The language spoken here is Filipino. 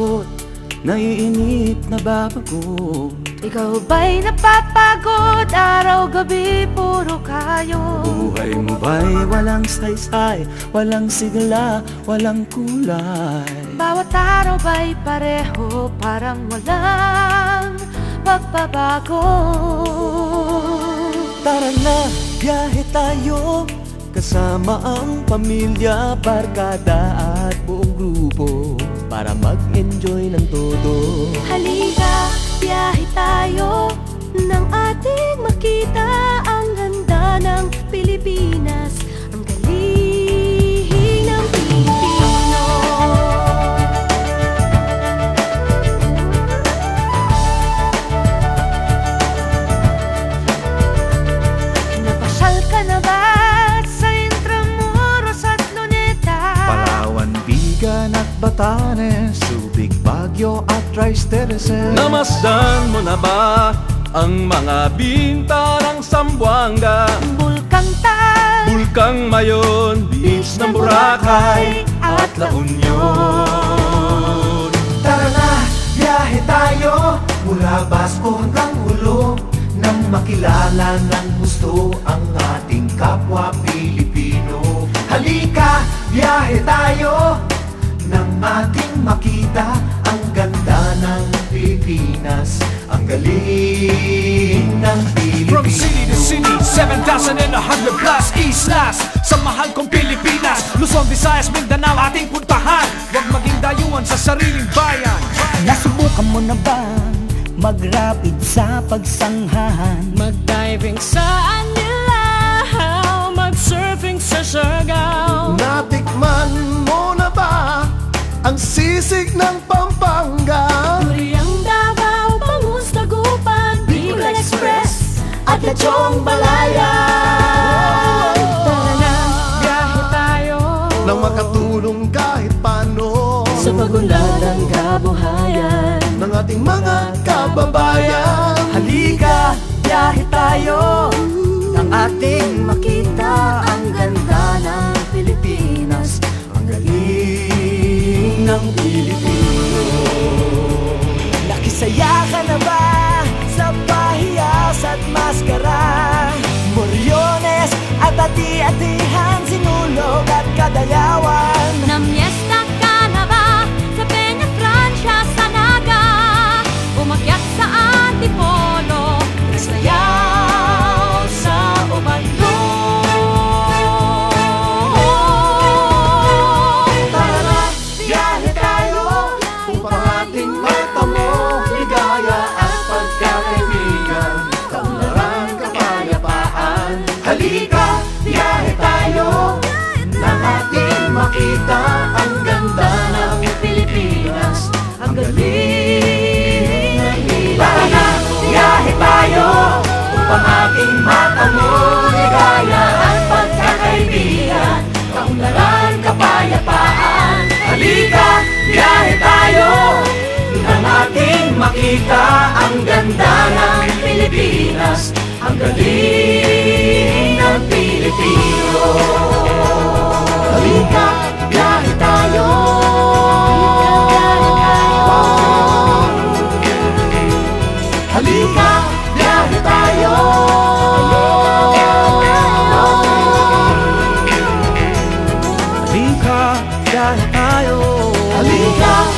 takot, naiinip, nababagot. Ikaw ba'y napapagod? Araw-gabi, puro kayo. Buhay mo ba'y walang saysay, walang sigla, walang kulay? Bawat araw ba'y pareho, parang walang pagbabago? Tara na, biyahe tayo, kasama ang pamilya, barkada at buong grupo, para mag-enjoy ng todo. Halika, biyahe tayo, nang ating makita ang ganda ng Pilipinas, ang galing ng Pilipino. Napasyal ka na ba sa Intramuros at Luneta? Palawan, Bigan at Batanes, Subic, Baguio at Rice Terraces. Namasdan mo na ba ang mga binta ng Zamboanga, Bulkang Tal, Bulkang Mayon, Beach ng Boracay at La Union? Tara na, biyahe tayo, mula Basco hanggang Ulo, nang makilala ng gusto ang ating kapwa Pilipino. Halika, biyahe tayo, nang ating makita ang ganda ng Pilipinas, ang galing ng Pilipino. From city to city, 7,100 plus islas, sa mahal kong Pilipinas, Luzon, Visayas, Mindanao ating puntahan. Huwag maging dayuhan sa sariling bayan. Nasubukan mo na bang mag-rapid sa pagsanghahan? Mag-diving sa Anilaw, mag-surfing sa Siargao. Natikman mo na ba ang sisig ng Pampanga? Duriang Davao, Bangus, Dagupan, Bicol Express at Lechong Balayan. Tara na, biyahe tayo, Nang makatulong kahit paano sa pagunlad ng kabuhayan ng ating mga kababayan. Halika, biyahe tayo, nang ating makita ang ganda ng Pilipinas, ang galing ng Pilipino. Nakisaya ka na ba sa pahiyas at maskara? Moriones at ati-atihan, Sinulog at Kadayawan. Namiesta ka na ba sa Peña Francia, sa Naga? Umakyat sa Antipolo, nasayaw sa Ubandong. Tara na, biyahe tayo, upang ating matamo ligaya at pagkakaibigan, kaunlaran, kapayapaan. Halika, biyahe tayo, nang ating makita ang ganda ng Pilipinas, ang galing ng Pilipino. Tara na, biyahe tayo, upang ating matamo ligaya at pagkakaibigan, kaunlaran, kapayapaan. Halika, biyahe tayo, nang ating makita ang ganda ng Pilipinas, ang galing ng Pilipino. Halika, biyahe tayo. Halika, biyahe tayo. Halika, biyahe tayo. Halika,